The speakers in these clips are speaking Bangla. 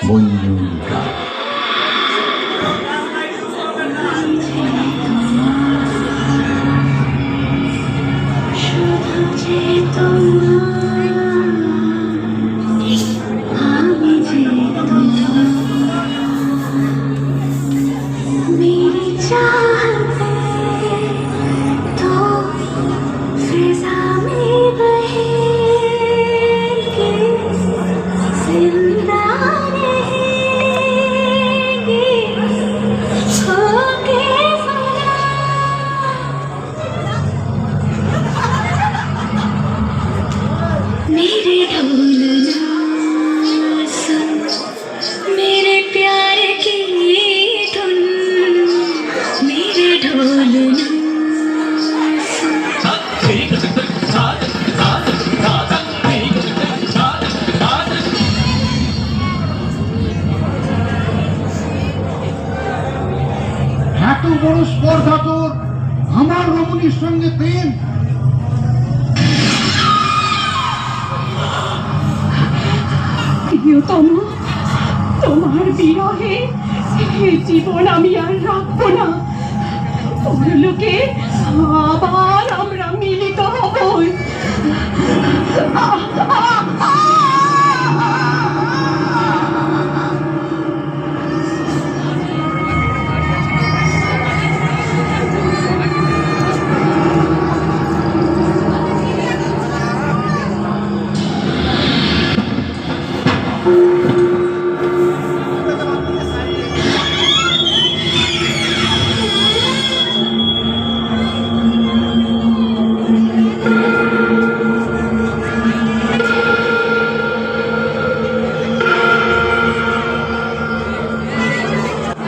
মঞ্জুলিকা। এত বড় স্পর্ধা তোর আমার রমণীর সঙ্গে প্রেম? প্রিয়তম, তোমার বিরহে এই জীবন আমি আর রাখবো না। পরলোকে আবার আমরা মিলিত হব।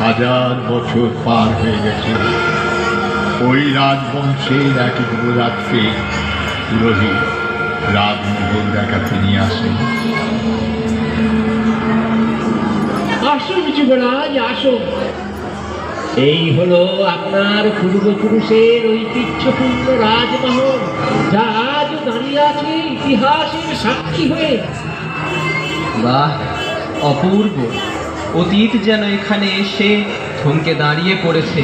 হাজার বছর পার হয়ে গেছে, ওই রাজবংশের এক যুবরাজকে পুরোহিত রাজমহল দেখাতে নিয়ে আসেন। আসুন যুবরাজ, আসুন। এই হলো আপনার পূর্বপুরুষের ঐতিহ্যপূর্ণ রাজমহল, যা আজ দাঁড়িয়ে আছে ইতিহাসের সাক্ষী হয়ে। বাহ, অপূর্ব! অতীত যেন এখানে এসে থমকে দাঁড়িয়ে পড়েছে।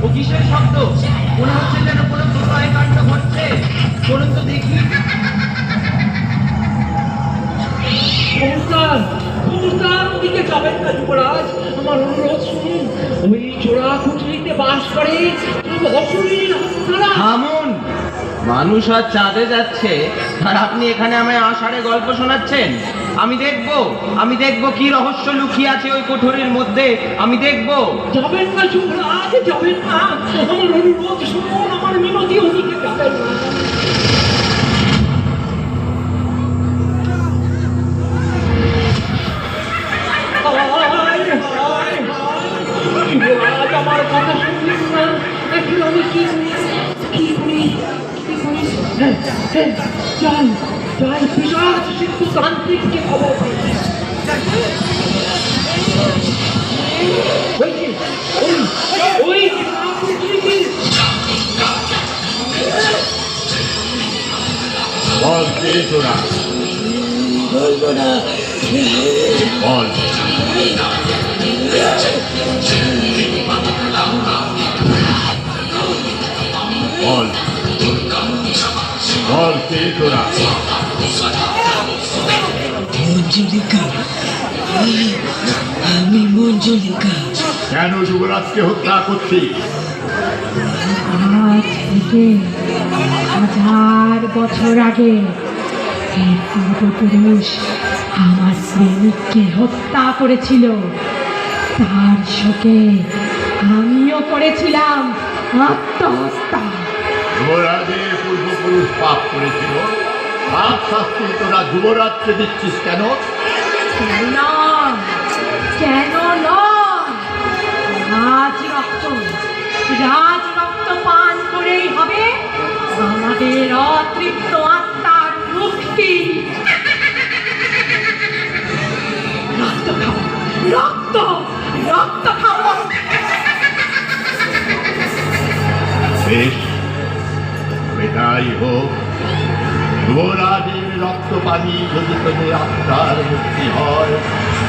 ও কিসের শব্দ? মনে হচ্ছে যেন কোনো বিস্ময় কাণ্ড ঘটছে। বলুন তো দেখি। খবরদার, খবরদার ওদিকে যাবেন না যুবরাজ, আমার অনুরোধ শুনুন। ওই চোরা খুচরিতে বাস করে অসুরীর আত্মারা। থামুন! মানুষ আর চাঁদে যাচ্ছে, আর আপনি এখানে আমায় আষাঢ়ে গল্প শোনাচ্ছেন? আমি দেখব কি রহস্য লুকিয়ে আছে ওই কোঠরির মধ্যে। আমি দেখব। যাবেন না যুবরাজ, যাবেন না। আমার অনুরোধ শুনুন, আমার মিনতি, ওদিকে যাবেন না। যুবরাজ আমার কথা শুনলেন না। এখন আমি কি করি? যাই পিশাচ সিন্ধু তান্ত্রিককে খবর দিই। ওই বল কে তোরা? বল। বল বল কে তোরা? মঞ্জুলিকা, আমি মঞ্জুলিকা। কেন যুবরাজকে হত্যা করছিস? আজ থেকে 1000 বছর আগে এই পূর্বপুরুষ আমার প্রেমিককে হত্যা করেছিল। তার শোকে আমিও করেছিলাম আত্মহত্যা। যুবরাজের পূর্বপুরুষ পাপ করেছিল, পাপ শাস্তি তোরা যুবরাজকে দিচ্ছিস কেন? কেন নয়? রাজ রক্ত পান করেই হবে আমাদের অতৃপ্ত আত্মার মুক্তি। রক্ত খাও, রক্ত খাও। বেশ, এটাই হোক। যুবরাজের রক্তপাত সেখানেই যদি তোদের আত্মার মুক্তি হয়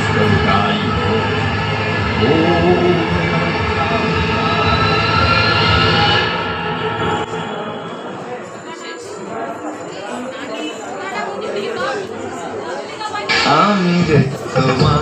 তবে তাই হোক। ওম আমি যে তোমার